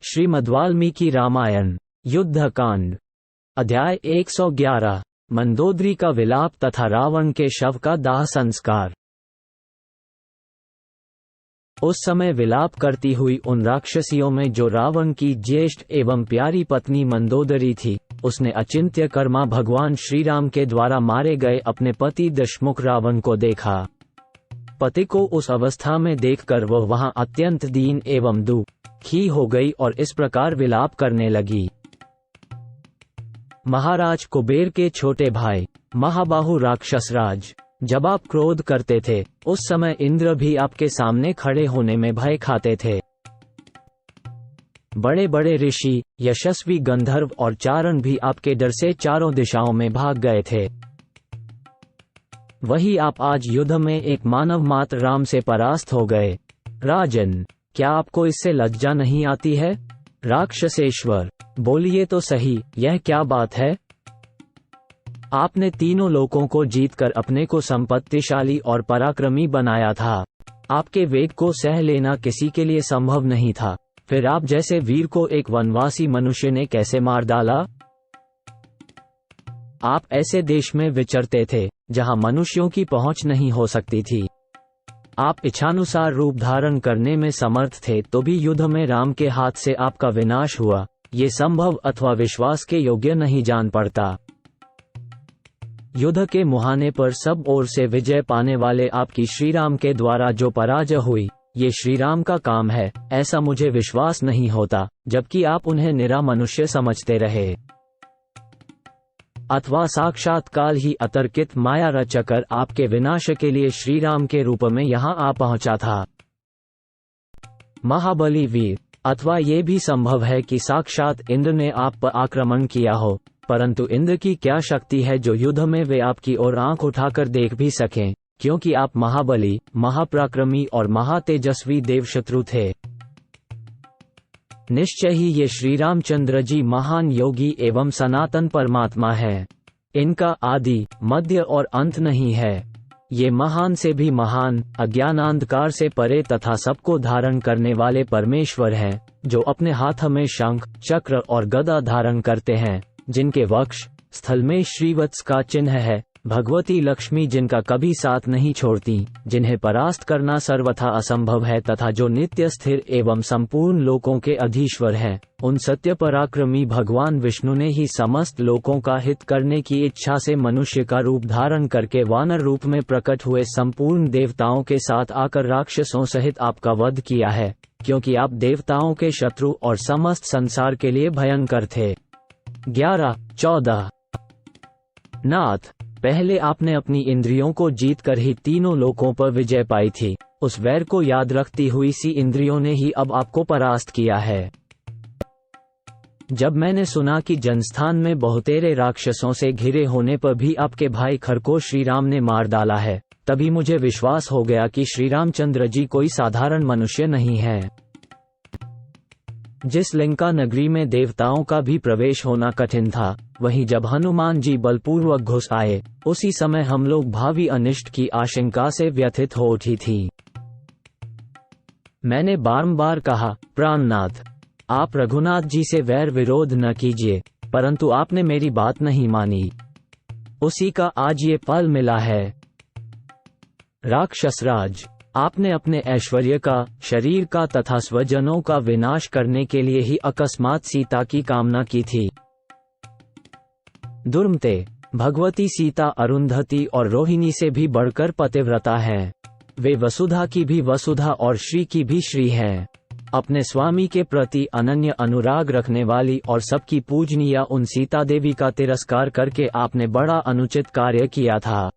श्रीमद्वाल्मीकि रामायण युद्धकांड अध्याय 111 मंदोदरी का विलाप तथा रावण के शव का दाह संस्कार। उस समय विलाप करती हुई उन राक्षसियों में जो रावण की ज्येष्ठ एवं प्यारी पत्नी मंदोदरी थी, उसने अचिंत्य कर्मा भगवान श्रीराम के द्वारा मारे गए अपने पति दशमुख रावण को देखा। पति को उस अवस्था में देखकर वह वहां अत्यंत दीन एवं दुखी हो गई और इस प्रकार विलाप करने लगी। महाराज कुबेर के छोटे भाई महाबाहु राक्षसराज, जब आप क्रोध करते थे उस समय इंद्र भी आपके सामने खड़े होने में भय खाते थे। बड़े बड़े ऋषि, यशस्वी गंधर्व और चारण भी आपके डर से चारों दिशाओं में भाग गए थे। वही आप आज युद्ध में एक मानव मात्र राम से परास्त हो गए। राजन, क्या आपको इससे लज्जा नहीं आती है? राक्षसेश्वर, बोलिए तो सही, यह क्या बात है? आपने तीनों लोकों को जीतकर अपने को संपत्तिशाली और पराक्रमी बनाया था। आपके वेग को सह लेना किसी के लिए संभव नहीं था, फिर आप जैसे वीर को एक वनवासी मनुष्य ने कैसे मार डाला? आप ऐसे देश में विचरते थे जहां मनुष्यों की पहुंच नहीं हो सकती थी। आप इच्छानुसार रूप धारण करने में समर्थ थे, तो भी युद्ध में राम के हाथ से आपका विनाश हुआ, ये संभव अथवा विश्वास के योग्य नहीं जान पड़ता। युद्ध के मुहाने पर सब ओर से विजय पाने वाले आपकी श्रीराम के द्वारा जो पराजय हुई, ये श्रीराम का काम है, ऐसा मुझे विश्वास नहीं होता, जबकि आप उन्हें निरा मनुष्य समझते रहे। अथवा साक्षात काल ही अतर्कित माया रचकर आपके विनाश के लिए श्रीराम के रूप में यहाँ आ पहुँचा था। महाबली वीर, अथवा ये भी संभव है कि साक्षात इंद्र ने आप पर आक्रमण किया हो, परंतु इंद्र की क्या शक्ति है जो युद्ध में वे आपकी ओर आंख उठाकर देख भी सकें, क्योंकि आप महाबली, महापराक्रमी और महातेजस्वी देवशत्रु थे। निश्चय ही ये श्री रामचंद्र जी महान योगी एवं सनातन परमात्मा है। इनका आदि, मध्य और अंत नहीं है। ये महान से भी महान, अज्ञानांधकार से परे तथा सबको धारण करने वाले परमेश्वर हैं, जो अपने हाथ में शंख, चक्र और गदा धारण करते हैं, जिनके वक्ष स्थल में श्रीवत्स का चिन्ह है, भगवती लक्ष्मी जिनका कभी साथ नहीं छोड़ती, जिन्हें परास्त करना सर्वथा असंभव है तथा जो नित्य स्थिर एवं संपूर्ण लोकों के अधीश्वर हैं, उन सत्य पराक्रमी भगवान विष्णु ने ही समस्त लोकों का हित करने की इच्छा से मनुष्य का रूप धारण करके वानर रूप में प्रकट हुए संपूर्ण देवताओं के साथ आकर राक्षसों सहित आपका वध किया है, क्योंकि आप देवताओं के शत्रु और समस्त संसार के लिए भयंकर थे। 11-14 नाथ, पहले आपने अपनी इंद्रियों को जीतकर ही तीनों लोकों पर विजय पाई थी। उस वैर को याद रखती हुई सी इंद्रियों ने ही अब आपको परास्त किया है। जब मैंने सुना कि जनस्थान में बहुतेरे राक्षसों से घिरे होने पर भी आपके भाई खर को श्रीराम ने मार डाला है, तभी मुझे विश्वास हो गया कि श्रीरामचंद्र जी कोई साधारण मनुष्य नहीं है। जिस लंका नगरी में देवताओं का भी प्रवेश होना कठिन था, वहीं जब हनुमान जी बलपूर्वक घुस आए, उसी समय हम लोग भावी अनिष्ट की आशंका से व्यथित हो उठी थी। मैंने बारंबार कहा, प्राणनाथ, आप रघुनाथ जी से वैर विरोध न कीजिए, परंतु आपने मेरी बात नहीं मानी। उसी का आज ये फल मिला है। राक्षसराज, आपने अपने ऐश्वर्य का, शरीर का तथा स्वजनों का विनाश करने के लिए ही अकस्मात सीता की कामना की थी। दुर्मते, भगवती सीता अरुंधति और रोहिणी से भी बढ़कर पतिव्रता हैं। वे वसुधा की भी वसुधा और श्री की भी श्री हैं। अपने स्वामी के प्रति अनन्य अनुराग रखने वाली और सबकी पूजनीय उन सीता देवी का तिरस्कार करके आपने बड़ा अनुचित कार्य किया था।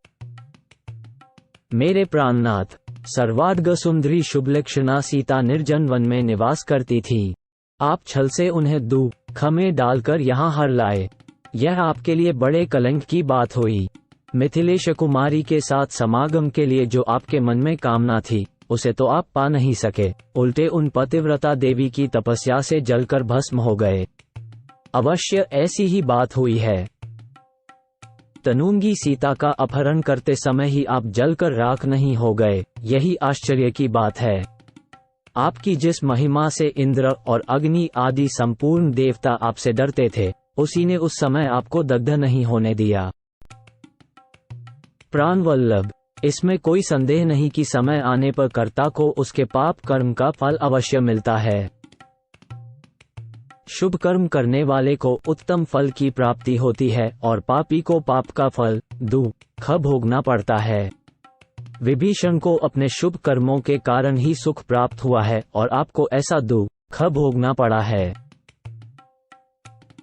मेरे प्राणनाथ, सर्वार्ग सुंदरी शुभलक्षणा सीता निर्जन वन में निवास करती थी। आप छल से उन्हें दुख में डालकर यहाँ हर लाए। यह आपके लिए बड़े कलंक की बात हुई। मिथिलेश कुमारी के साथ समागम के लिए जो आपके मन में कामना थी, उसे तो आप पा नहीं सके, उल्टे उन पतिव्रता देवी की तपस्या से जलकर भस्म हो गए। अवश्य ऐसी ही बात हुई है। तनुंगी सीता का अपहरण करते समय ही आप जलकर राख नहीं हो गए, यही आश्चर्य की बात है। आपकी जिस महिमा से इंद्र और अग्नि आदि संपूर्ण देवता आपसे डरते थे, उसी ने उस समय आपको दग्ध नहीं होने दिया। प्राणवल्लभ, इसमें कोई संदेह नहीं कि समय आने पर कर्ता को उसके पाप कर्म का फल अवश्य मिलता है। शुभ कर्म करने वाले को उत्तम फल की प्राप्ति होती है और पापी को पाप का फल दुख भोगना पड़ता है। विभीषण को अपने शुभ कर्मों के कारण ही सुख प्राप्त हुआ है और आपको ऐसा दुख भोगना पड़ा है।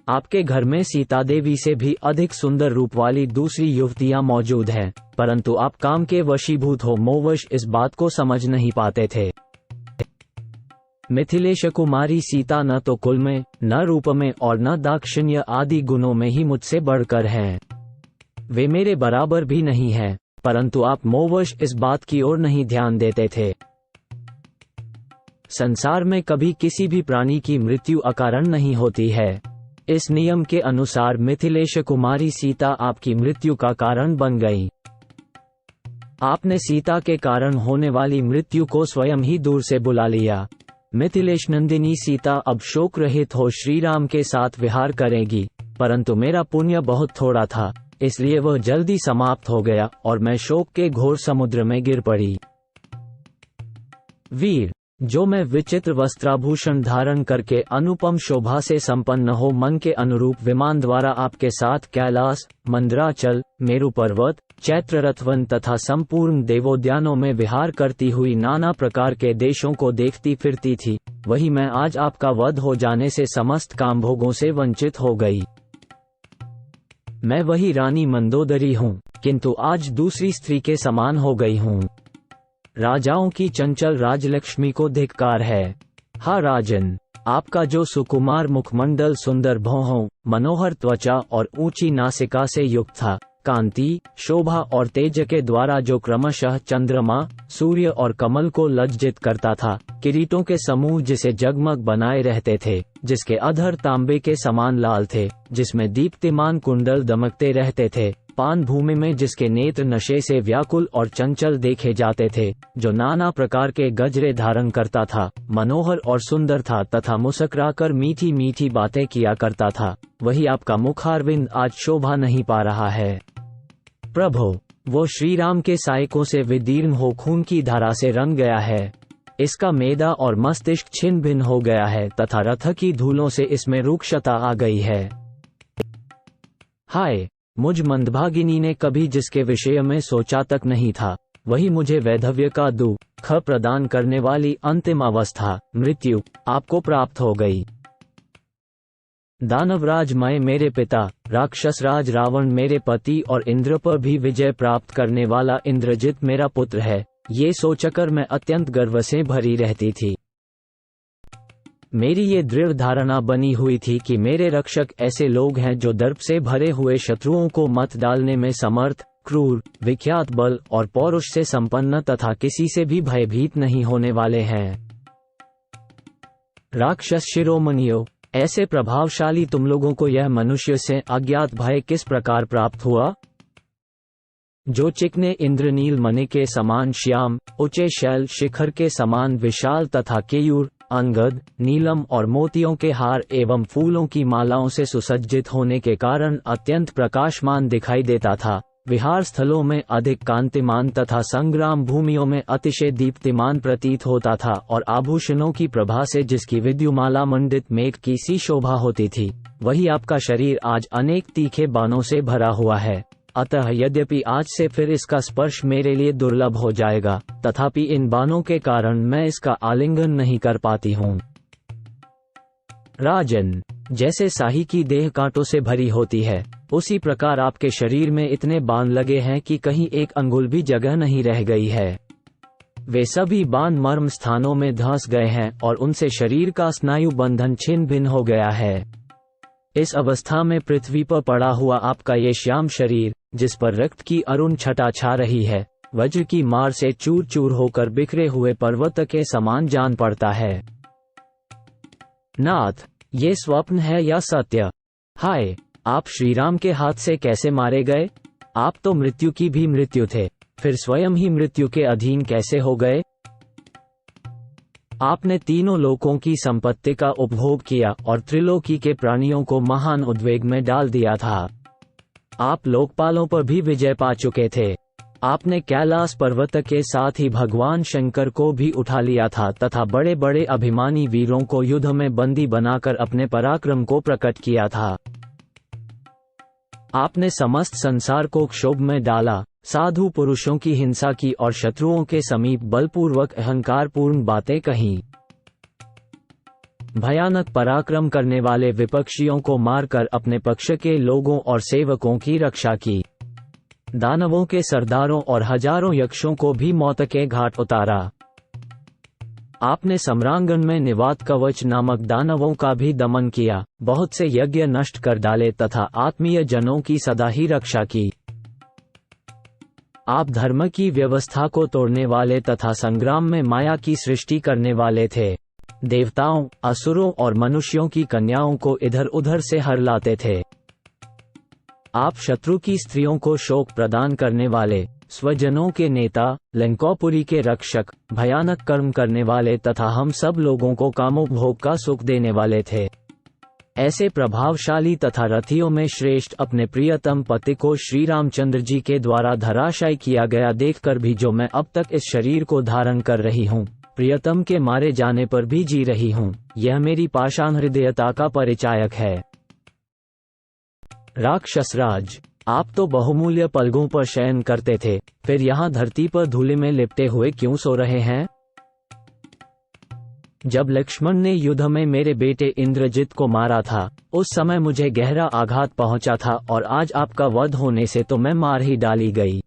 आपके घर में सीता देवी से भी अधिक सुंदर रूप वाली दूसरी युवतियां मौजूद हैं, परंतु आप काम के वशीभूत हो मोहवश इस बात को समझ नहीं पाते थे। मिथिलेश कुमारी सीता न तो कुल में, न रूप में और न दाक्षिण्य आदि गुणों में ही मुझसे बढ़कर हैं। वे मेरे बराबर भी नहीं हैं, परंतु आप मोहवश इस बात की ओर नहीं ध्यान देते थे। संसार में कभी किसी भी प्राणी की मृत्यु अकारण नहीं होती है। इस नियम के अनुसार मिथिलेश कुमारी सीता आपकी मृत्यु का कारण बन गई। आपने सीता के कारण होने वाली मृत्यु को स्वयं ही दूर से बुला लिया। मिथिलेश नंदिनी सीता अब शोक रहित हो श्री राम के साथ विहार करेगी, परंतु मेरा पुण्य बहुत थोड़ा था, इसलिए वह जल्दी समाप्त हो गया और मैं शोक के घोर समुद्र में गिर पड़ी। वीर, जो मैं विचित्र वस्त्राभूषण धारण करके अनुपम शोभा से संपन्न हो मन के अनुरूप विमान द्वारा आपके साथ कैलाश, मंदराचल, मेरु पर्वत, चैत्ररथवन तथा संपूर्ण देवोद्यानों में विहार करती हुई नाना प्रकार के देशों को देखती फिरती थी, वही मैं आज आपका वध हो जाने से समस्त कामभोगों से वंचित हो गई। मैं वही रानी मंदोदरी हूँ, किंतु आज दूसरी स्त्री के समान हो गई हूँ। राजाओं की चंचल राजलक्ष्मी को धिक्कार है। हा राजन, आपका जो सुकुमार मुखमंडल सुंदर भौहों, मनोहर त्वचा और ऊंची नासिका से युक्त था, कांति, शोभा और तेज के द्वारा जो क्रमशः चंद्रमा, सूर्य और कमल को लज्जित करता था, किरीटों के समूह जिसे जगमग बनाए रहते थे, जिसके अधर तांबे के समान लाल थे, जिसमें दीप्तिमान कुंडल दमकते रहते थे, पान भूमि में जिसके नेत्र नशे से व्याकुल और चंचल देखे जाते थे, जो नाना प्रकार के गजरे धारण करता था, मनोहर और सुंदर था तथा मुस्कुराकर मीठी मीठी बातें किया करता था, वही आपका मुखारविंद आज शोभा नहीं पा रहा है। प्रभो, वो श्री राम के सायकों से विदीर्ण हो खून की धारा से रंग गया है। इसका मेदा और मस्तिष्क छिन्न भिन्न हो गया है तथा रथ की धूलों से इसमें रूक्षता आ गई है। हाय, मुझ मंदभागिनी ने कभी जिसके विषय में सोचा तक नहीं था, वही मुझे वैधव्य का दुख प्रदान करने वाली अंतिम अवस्था मृत्यु आपको प्राप्त हो गई। दानवराज मैं मेरे पिता, राक्षसराज रावण मेरे पति और इंद्र पर भी विजय प्राप्त करने वाला इंद्रजित मेरा पुत्र है, ये सोचकर मैं अत्यंत गर्व से भरी रहती थी। मेरी ये दृढ़ धारणा बनी हुई थी कि मेरे रक्षक ऐसे लोग हैं जो दर्प से भरे हुए शत्रुओं को मत डालने में समर्थ, क्रूर, विख्यात बल और पौरुष से संपन्न तथा किसी से भी भयभीत नहीं होने वाले हैं। राक्षस शिरोमणियों, ऐसे प्रभावशाली तुम लोगों को यह मनुष्य से अज्ञात भय किस प्रकार प्राप्त हुआ? जो चिकने इंद्रनील मणि के समान श्याम, ऊंचे शैल शिखर के समान विशाल तथा केयूर, अंगद, नीलम और मोतियों के हार एवं फूलों की मालाओं से सुसज्जित होने के कारण अत्यंत प्रकाशमान दिखाई देता था, विहार स्थलों में अधिक कांतिमान तथा संग्राम भूमियों में अतिशय दीप्तिमान प्रतीत होता था और आभूषणों की प्रभा से जिसकी विद्युमाला मंडित मेघ की सी शोभा होती थी, वही आपका शरीर आज अनेक तीखे बाणों से भरा हुआ है। अतः यद्यपि आज से फिर इसका स्पर्श मेरे लिए दुर्लभ हो जाएगा, तथापि इन बाणों के कारण मैं इसका आलिंगन नहीं कर पाती हूँ। राजन, जैसे साही की देह कांटों से भरी होती है, उसी प्रकार आपके शरीर में इतने बाण लगे हैं कि कहीं एक अंगुल भी जगह नहीं रह गई है। वे सभी बाण मर्म स्थानों में धंस गए हैं और उनसे शरीर का स्नायु बंधन छिन्न भिन्न हो गया है। इस अवस्था में पृथ्वी पर पड़ा हुआ आपका ये श्याम शरीर, जिस पर रक्त की अरुण छटा छा रही है, वज्र की मार से चूर चूर होकर बिखरे हुए पर्वत के समान जान पड़ता है। नाथ, ये स्वप्न है या सत्य? हाय, आप श्रीराम के हाथ से कैसे मारे गए? आप तो मृत्यु की भी मृत्यु थे, फिर स्वयं ही मृत्यु के अधीन कैसे हो गए? आपने तीनों लोकों की संपत्ति का उपभोग किया और त्रिलोकी के प्राणियों को महान उद्वेग में डाल दिया था। आप लोकपालों पर भी विजय पा चुके थे। आपने कैलाश पर्वत के साथ ही भगवान शंकर को भी उठा लिया था तथा बड़े बड़े अभिमानी वीरों को युद्ध में बंदी बनाकर अपने पराक्रम को प्रकट किया था। आपने समस्त संसार को क्षोभ में डाला, साधु पुरुषों की हिंसा की और शत्रुओं के समीप बलपूर्वक अहंकारपूर्ण बातें कहीं। भयानक पराक्रम करने वाले विपक्षियों को मारकर अपने पक्ष के लोगों और सेवकों की रक्षा की। दानवों के सरदारों और हजारों यक्षों को भी मौत के घाट उतारा। आपने सम्रांगण में निवात कवच नामक दानवों का भी दमन किया, बहुत से यज्ञ नष्ट कर डाले तथा आत्मीय जनों की सदा ही रक्षा की। आप धर्म की व्यवस्था को तोड़ने वाले तथा संग्राम में माया की सृष्टि करने वाले थे। देवताओं, असुरों और मनुष्यों की कन्याओं को इधर उधर से हर लाते थे। आप शत्रु की स्त्रियों को शोक प्रदान करने वाले, स्वजनों के नेता, लंकोपुरी के रक्षक, भयानक कर्म करने वाले तथा हम सब लोगों को कामोपभोग का सुख देने वाले थे। ऐसे प्रभावशाली तथा रथियों में श्रेष्ठ अपने प्रियतम पति को श्री रामचंद्र जी के द्वारा धराशायी किया गया देखकर भी जो मैं अब तक इस शरीर को धारण कर रही हूँ, प्रियतम के मारे जाने पर भी जी रही हूँ, यह मेरी पाषाण हृदयता का परिचायक है। राक्षसराज, आप तो बहुमूल्य पलगों पर शयन करते थे, फिर यहाँ धरती पर धूलि में लिपटे हुए क्यों सो रहे हैं? जब लक्ष्मण ने युद्ध में मेरे बेटे इंद्रजित को मारा था, उस समय मुझे गहरा आघात पहुंचा था और आज आपका वध होने से तो मैं मार ही डाली गई।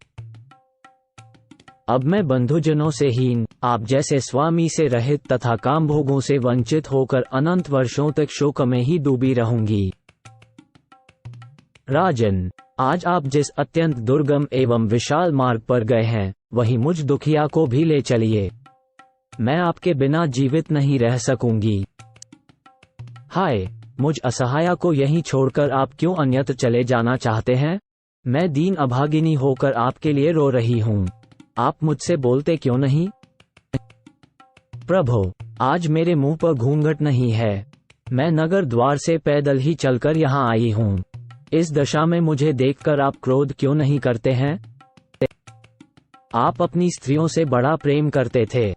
अब मैं बंधुजनों से हीन, आप जैसे स्वामी से रहित तथा कामभोगों से वंचित होकर अनंत वर्षों तक शोक में ही डूबी रहूंगी। राजन, आज आप जिस अत्यंत दुर्गम एवं विशाल मार्ग पर गए हैं, वहीं मुझ दुखिया को भी ले चलिए। मैं आपके बिना जीवित नहीं रह सकूंगी। हाय, मुझ असहाया को यहीं छोड़कर आप क्यों अन्यत्र चले जाना चाहते हैं? मैं दीन अभागिनी होकर आपके लिए रो रही हूँ। आप मुझसे बोलते क्यों नहीं? प्रभु, आज मेरे मुंह पर घूंघट नहीं है। मैं नगर द्वार से पैदल ही चलकर यहाँ आई हूँ। इस दशा में मुझे देखकर आप क्रोध क्यों नहीं करते हैं? आप अपनी स्त्रियों से बड़ा प्रेम करते थे।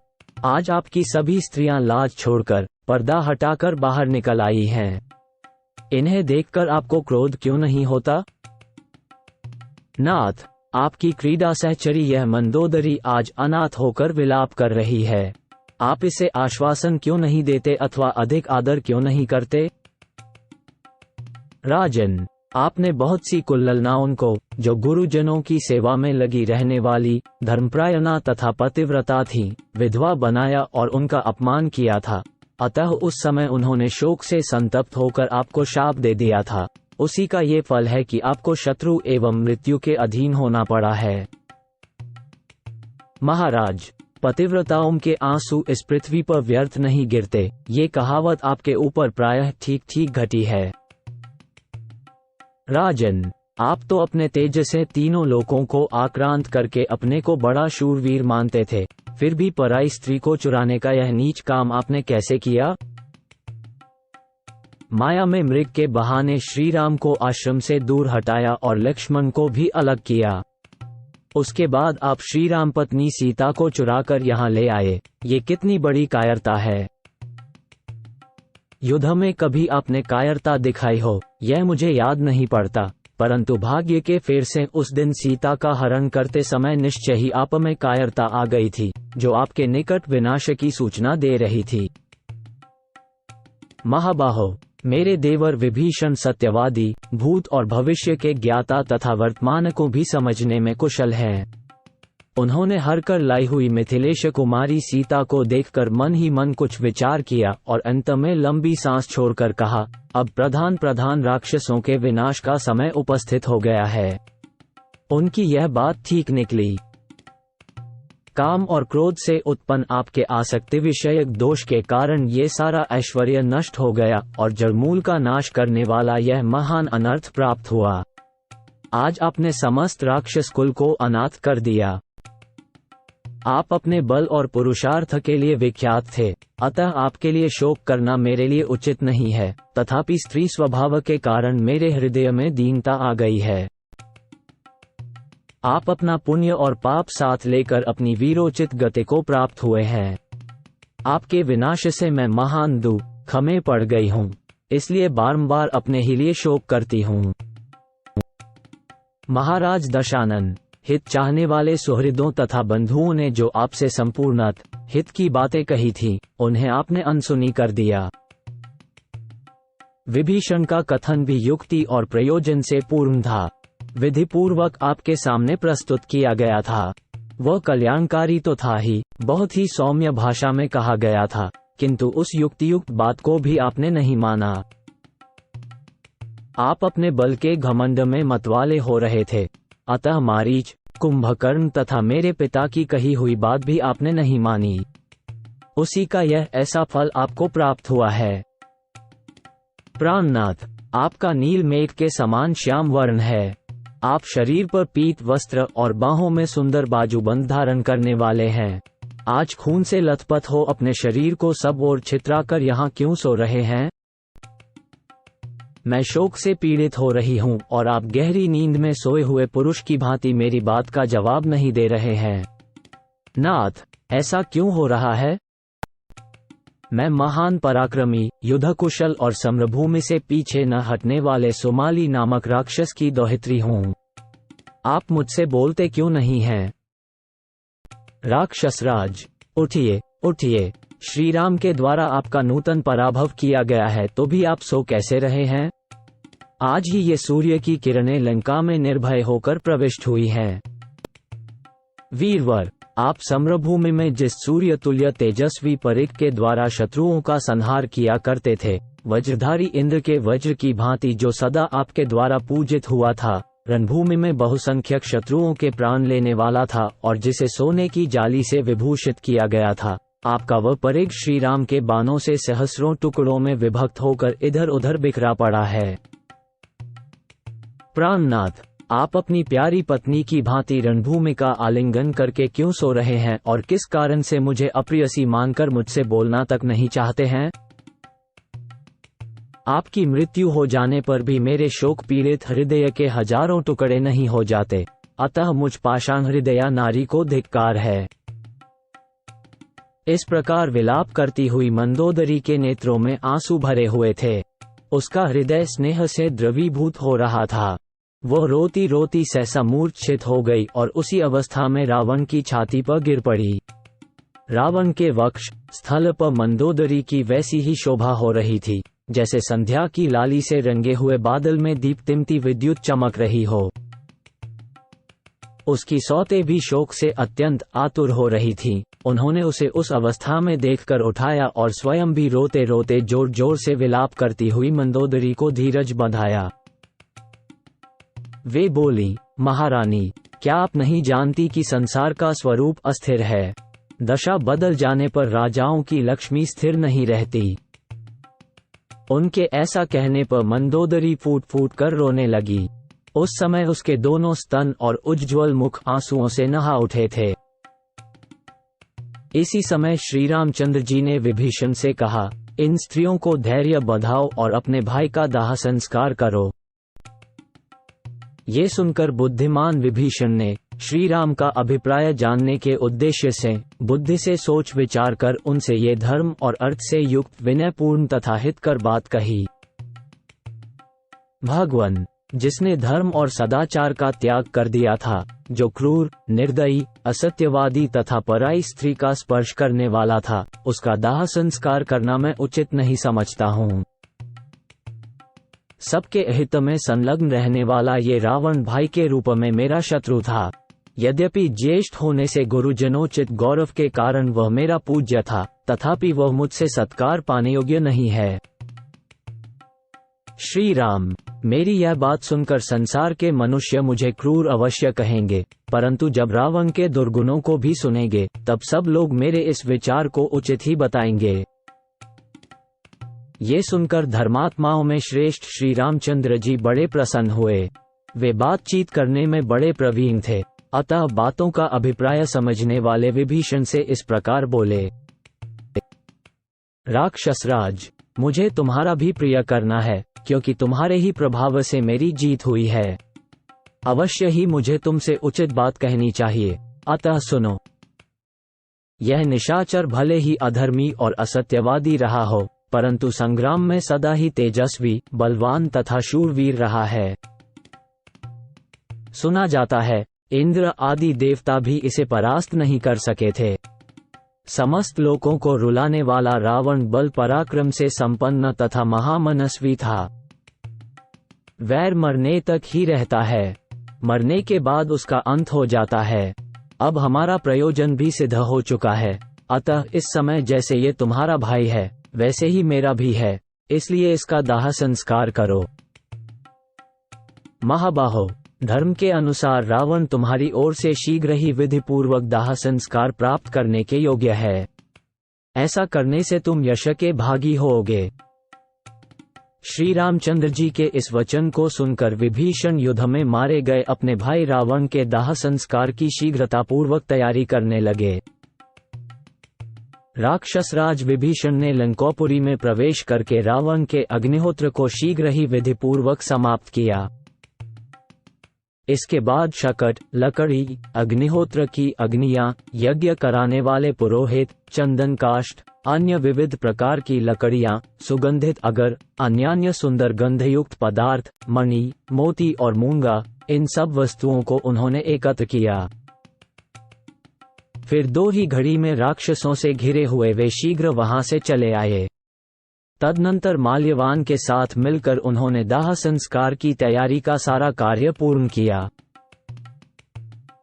आज आपकी सभी स्त्रियां लाज छोड़कर, पर्दा हटाकर बाहर निकल आई हैं। इन्हें देखकर आपको क्रोध क्यों नहीं होता? नाथ, आपकी क्रीड़ा सहचरी यह मंदोदरी आज अनाथ होकर विलाप कर रही है। आप इसे आश्वासन क्यों नहीं देते अथवा अधिक आदर क्यों नहीं करते? राजन, आपने बहुत सी कुल्ललनाओं को, जो गुरुजनों की सेवा में लगी रहने वाली, धर्मप्रायणा तथा पतिव्रता थीं, विधवा बनाया और उनका अपमान किया था। अतः उस समय उन्होंने शोक से संतप्त होकर आपको शाप दे दिया था। उसी का ये फल है कि आपको शत्रु एवं मृत्यु के अधीन होना पड़ा है। महाराज, पतिव्रताओं के आंसू इस पृथ्वी पर व्यर्थ नहीं गिरते, ये कहावत आपके ऊपर प्रायः ठीक ठीक घटी है। राजन, आप तो अपने तेज से तीनों लोकों को आक्रांत करके अपने को बड़ा शूरवीर मानते थे, फिर भी पराई स्त्री को चुराने का यह नीच काम आपने कैसे किया? माया में मृग के बहाने श्री राम को आश्रम से दूर हटाया और लक्ष्मण को भी अलग किया। उसके बाद आप श्री राम पत्नी सीता को चुराकर यहाँ ले आए। ये कितनी बड़ी कायरता है। युद्ध में कभी आपने कायरता दिखाई हो, यह मुझे याद नहीं पड़ता, परंतु भाग्य के फेर से उस दिन सीता का हरण करते समय निश्चय ही आप में कायरता आ गई थी, जो आपके निकट विनाश की सूचना दे रही थी। महाबाहो, मेरे देवर विभीषण सत्यवादी, भूत और भविष्य के ज्ञाता तथा वर्तमान को भी समझने में कुशल हैं। उन्होंने हर कर लाई हुई मिथिलेश कुमारी सीता को देखकर मन ही मन कुछ विचार किया और अंत में लंबी सांस छोड़कर कहा, अब प्रधान राक्षसों के विनाश का समय उपस्थित हो गया है। उनकी यह बात ठीक निकली। काम और क्रोध से उत्पन्न आपके आसक्ति विषयक दोष के कारण ये सारा ऐश्वर्य नष्ट हो गया और जड़मूल का नाश करने वाला यह महान अनर्थ प्राप्त हुआ। आज आपने समस्त राक्षस कुल को अनाथ कर दिया। आप अपने बल और पुरुषार्थ के लिए विख्यात थे, अतः आपके लिए शोक करना मेरे लिए उचित नहीं है। तथापि स्त्री स्वभाव के कारण मेरे हृदय में दीनता आ गई है। आप अपना पुण्य और पाप साथ लेकर अपनी वीरोचित गति को प्राप्त हुए हैं। आपके विनाश से मैं महान दुख में पड़ गई हूँ, इसलिए बारंबार अपने ही लिए शोक करती हूँ। महाराज दशानन, हित चाहने वाले सुहृदों तथा बंधुओं ने जो आपसे संपूर्ण हित की बातें कही थी, उन्हें आपने अनसुनी कर दिया। विभीषण का कथन भी युक्ति और प्रयोजन से पूर्ण था, विधिपूर्वक आपके सामने प्रस्तुत किया गया था। वह कल्याणकारी तो था ही, बहुत ही सौम्य भाषा में कहा गया था, किंतु उस युक्तियुक्त बात को भी आपने नहीं माना। आप अपने बल के घमंड में मतवाले हो रहे थे, अतः मारीच, कुंभकर्ण तथा मेरे पिता की कही हुई बात भी आपने नहीं मानी। उसी का यह ऐसा फल आपको प्राप्त हुआ है। प्राणनाथ, आपका नील मेघ के समान श्याम वर्ण है। आप शरीर पर पीत वस्त्र और बाहों में सुंदर बाजूबंद धारण करने वाले हैं। आज खून से लथपथ हो अपने शरीर को सब ओर छितरा कर यहाँ क्यों सो रहे हैं? मैं शोक से पीड़ित हो रही हूँ और आप गहरी नींद में सोए हुए पुरुष की भांति मेरी बात का जवाब नहीं दे रहे हैं। नाथ, ऐसा क्यों हो रहा है? मैं महान पराक्रमी, युद्धकुशल और सम्रभूमि से पीछे न हटने वाले सोमाली नामक राक्षस की दोहित्री हूँ। आप मुझसे बोलते क्यों नहीं हैं? राक्षसराज, उठिए, उठिए। श्री राम के द्वारा आपका नूतन पराभव किया गया है, तो भी आप सो कैसे रहे हैं? आज ही ये सूर्य की किरणें लंका में निर्भय होकर प्रविष्ट हुई हैं। वीरवर, आप सम्रभूमि में जिस सूर्य तुल्य तेजस्वी परिख के द्वारा शत्रुओं का संहार किया करते थे, वज्रधारी इंद्र के वज्र की भांति जो सदा आपके द्वारा पूजित हुआ था, रणभूमि में बहुसंख्यक शत्रुओं के प्राण लेने वाला था और जिसे सोने की जाली से विभूषित किया गया था, आपका वह परिख श्री राम के बाणों से सहस्रों टुकड़ों में विभक्त होकर इधर उधर बिखरा पड़ा है। प्राणनाथ, आप अपनी प्यारी पत्नी की भांति रणभूमि का आलिंगन करके क्यों सो रहे हैं और किस कारण से मुझे अप्रियसी मानकर मुझसे बोलना तक नहीं चाहते हैं? आपकी मृत्यु हो जाने पर भी मेरे शोक पीड़ित हृदय के हजारों टुकड़े नहीं हो जाते, अतः मुझ पाषाण हृदया नारी को धिक्कार है। इस प्रकार विलाप करती हुई मंदोदरी के नेत्रों में आंसू भरे हुए थे। उसका हृदय स्नेह से द्रवीभूत हो रहा था। वह रोती रोती सहसा मूर्छित हो गई और उसी अवस्था में रावण की छाती पर गिर पड़ी। रावण के वक्ष स्थल पर मंदोदरी की वैसी ही शोभा हो रही थी, जैसे संध्या की लाली से रंगे हुए बादल में दीप्तिमती विद्युत चमक रही हो। उसकी सौतें भी शोक से अत्यंत आतुर हो रही थीं। उन्होंने उसे उस अवस्था में देखकर उठाया और स्वयं भी रोते रोते जोर जोर से विलाप करती हुई मंदोदरी को धीरज बंधाया। वे बोली, महारानी, क्या आप नहीं जानती कि संसार का स्वरूप अस्थिर है? दशा बदल जाने पर राजाओं की लक्ष्मी स्थिर नहीं रहती। उनके ऐसा कहने पर मंदोदरी फूट फूट कर रोने लगी। उस समय उसके दोनों स्तन और उज्ज्वल मुख आंसुओं से नहा उठे थे। इसी समय श्री रामचंद्र जी ने विभीषण से कहा, इन स्त्रियों को धैर्य बंधाओ और अपने भाई का दाह संस्कार करो। ये सुनकर बुद्धिमान विभीषण ने श्री राम का अभिप्राय जानने के उद्देश्य से बुद्धि से सोच विचार कर उनसे ये धर्म और अर्थ से युक्त विनयपूर्ण तथा हितकर बात कही। भगवान, जिसने धर्म और सदाचार का त्याग कर दिया था, जो क्रूर, निर्दयी, असत्यवादी तथा पराई स्त्री का स्पर्श करने वाला था, उसका दाह संस्कार करना मैं उचित नहीं समझता हूँ। सबके हित में संलग्न रहने वाला ये रावण भाई के रूप में मेरा शत्रु था। यद्यपि ज्येष्ठ होने से गुरुजनोचित गौरव के कारण वह मेरा पूज्य था, तथापि वह मुझसे सत्कार पाने योग्य नहीं है। श्री राम, मेरी यह बात सुनकर संसार के मनुष्य मुझे क्रूर अवश्य कहेंगे, परंतु जब रावण के दुर्गुणों को भी सुनेंगे, तब सब लोग मेरे इस विचार को उचित ही बताएंगे। ये सुनकर धर्मात्माओं में श्रेष्ठ श्री रामचंद्र जी बड़े प्रसन्न हुए। वे बातचीत करने में बड़े प्रवीण थे। अतः बातों का अभिप्राय समझने वाले विभीषण से इस प्रकार बोले, राक्षसराज, मुझे तुम्हारा भी प्रिय करना है, क्योंकि तुम्हारे ही प्रभाव से मेरी जीत हुई है। अवश्य ही मुझे तुमसे उचित बात कहनी चाहिए, अतः सुनो। यह निशाचर भले ही अधर्मी और असत्यवादी रहा हो, परंतु संग्राम में सदा ही तेजस्वी, बलवान तथा शूरवीर रहा है। सुना जाता है, इंद्र आदि देवता भी इसे परास्त नहीं कर सके थे। समस्त लोगों को रुलाने वाला रावण बल पराक्रम से संपन्न तथा महामनस्वी था। वैर मरने तक ही रहता है, मरने के बाद उसका अंत हो जाता है। अब हमारा प्रयोजन भी सिद्ध हो चुका है, अतः इस समय जैसे ये तुम्हारा भाई है, वैसे ही मेरा भी है, इसलिए इसका दाह संस्कार करो। महाबाहो, धर्म के अनुसार रावण तुम्हारी ओर से शीघ्र ही विधिपूर्वक दाह संस्कार प्राप्त करने के योग्य है। ऐसा करने से तुम यश के भागी होोगे। श्री रामचंद्र जी के इस वचन को सुनकर विभीषण युद्ध में मारे गए अपने भाई रावण के दाह संस्कार की शीघ्रतापूर्वक तैयारी करने लगे। राक्षसराज विभीषण ने लंकोपुरी में प्रवेश करके रावण के अग्निहोत्र को शीघ्र ही विधिपूर्वक समाप्त किया। इसके बाद शकट, लकड़ी, अग्निहोत्र की अग्नियां, यज्ञ कराने वाले पुरोहित, चंदन काष्ठ, अन्य विविध प्रकार की लकड़ियां, सुगंधित अगर, अन्यान्य सुंदर गंधयुक्त पदार्थ, मणि, मोती और मूंगा, इन सब वस्तुओं को उन्होंने एकत्र किया। फिर 2 ही घड़ी में राक्षसों से घिरे हुए वे शीघ्र वहां से चले आए। तदनंतर माल्यवान के साथ मिलकर उन्होंने दाह संस्कार की तैयारी का सारा कार्य पूर्ण किया।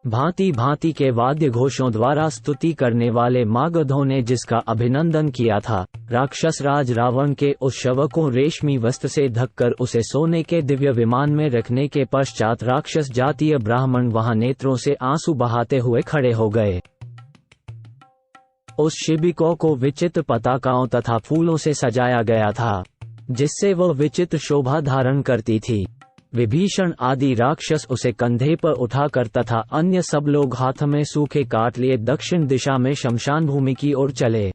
भांति भांति के वाद्य घोषों द्वारा स्तुति करने वाले मागधों ने जिसका अभिनंदन किया था, राक्षसराज रावण के उस शव को रेशमी वस्त्र से ढककर उसे सोने के दिव्य विमान में रखने के पश्चात राक्षस जातीय ब्राह्मण वहां नेत्रों से आंसू बहाते हुए खड़े हो गए। उस शिबिका को विचित्र पताकाओं तथा फूलों से सजाया गया था, जिससे वह विचित्र शोभा धारण करती थी। विभीषण आदि राक्षस उसे कंधे पर उठाकर तथा अन्य सब लोग हाथ में सूखे काट लिए दक्षिण दिशा में शमशान भूमि की ओर चले।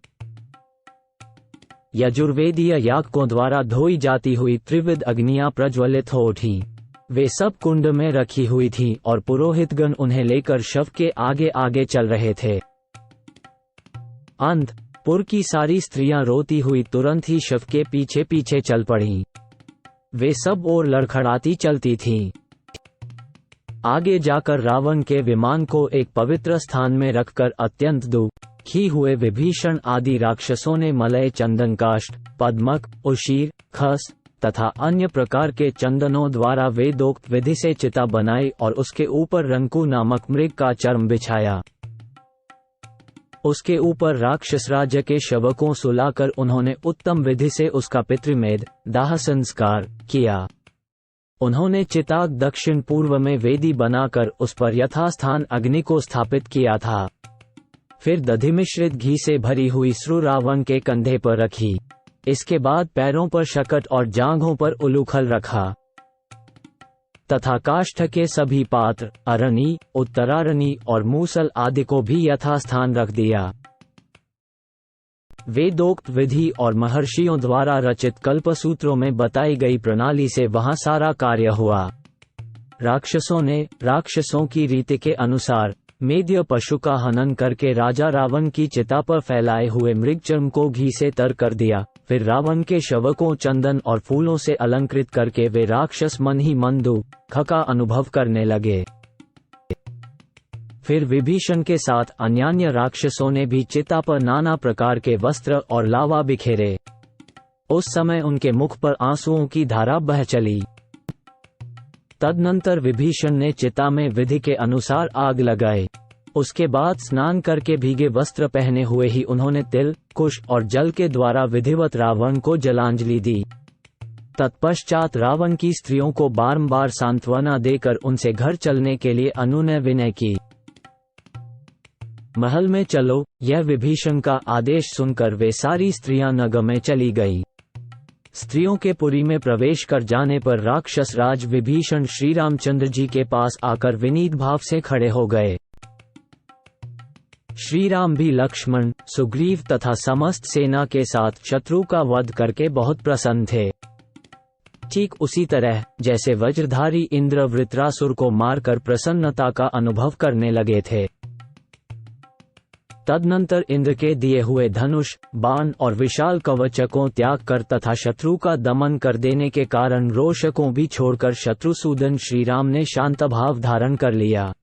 यजुर्वेदीय याकों द्वारा धोई जाती हुई त्रिविध अग्नियां प्रज्वलित हो उठी। वे सब कुंड में रखी हुई थीं और पुरोहितगण उन्हें लेकर शव के आगे आगे चल रहे थे। पुर की सारी स्त्रियां रोती हुई तुरंत ही शव के पीछे पीछे चल पड़ीं। वे सब और लड़खड़ाती चलती थीं। आगे जाकर रावण के विमान को एक पवित्र स्थान में रखकर अत्यंत दुखी हुए विभीषण आदि राक्षसों ने मलय, चंदन काष्ठ, पद्मक, उशीर, खस तथा अन्य प्रकार के चंदनों द्वारा वेदोक्त विधि से चिता बनाई और उसके ऊपर रंकू नामक मृग का चर्म बिछाया। उसके ऊपर राक्षस राज्य के शव को सुलाकर उन्होंने उत्तम विधि से उसका पितृमेध दाह संस्कार किया। उन्होंने चिता दक्षिण पूर्व में वेदी बनाकर उस पर यथास्थान अग्नि को स्थापित किया था। फिर दधि मिश्रित घी से भरी हुई श्रु रावण के कंधे पर रखी। इसके बाद पैरों पर शकट और जांघों पर उलूखल रखा तथा काष्ठ के सभी पात्र, अरणी, उत्तरारणी और मूसल आदि को भी यथास्थान रख दिया। वेदोक्त विधि और महर्षियों द्वारा रचित कल्पसूत्रों में बताई गई प्रणाली से वहां सारा कार्य हुआ। राक्षसों ने राक्षसों की रीति के अनुसार मेद्य पशु का हनन करके राजा रावण की चिता पर फैलाए हुए मृगचर्म को घी से तर कर दिया। फिर रावण के शव को चंदन और फूलों से अलंकृत करके वे राक्षस मन ही मन दुख का अनुभव करने लगे। फिर विभीषण के साथ अन्यान्य राक्षसों ने भी चिता पर नाना प्रकार के वस्त्र और लावा बिखेरे। उस समय उनके मुख पर आंसुओं की धारा बह चली। तदनंतर विभीषण ने चिता में विधि के अनुसार आग लगाई। उसके बाद स्नान करके भीगे वस्त्र पहने हुए ही उन्होंने तिल, कुश और जल के द्वारा विधिवत रावण को जलांजलि दी। तत्पश्चात रावण की स्त्रियों को बारंबार सांत्वना देकर उनसे घर चलने के लिए अनुनय विनय की। महल में चलो, यह विभीषण का आदेश सुनकर वे सारी स्त्रियां नगर में चली गईं। स्त्रियों के पुरी में प्रवेश कर जाने पर राक्षस राज विभीषण श्री रामचंद्र जी के पास आकर विनीत भाव से खड़े हो गए। श्री राम भी लक्ष्मण, सुग्रीव तथा समस्त सेना के साथ शत्रु का वध करके बहुत प्रसन्न थे। ठीक उसी तरह जैसे वज्रधारी इंद्र वृत्रासुर को मारकर प्रसन्नता का अनुभव करने लगे थे। तदनंतर इंद्र के दिए हुए धनुष, बाण और विशाल कवच को त्याग कर तथा शत्रु का दमन कर देने के कारण रोष को भी छोड़कर शत्रुसूदन श्री राम ने शांत भाव धारण कर लिया।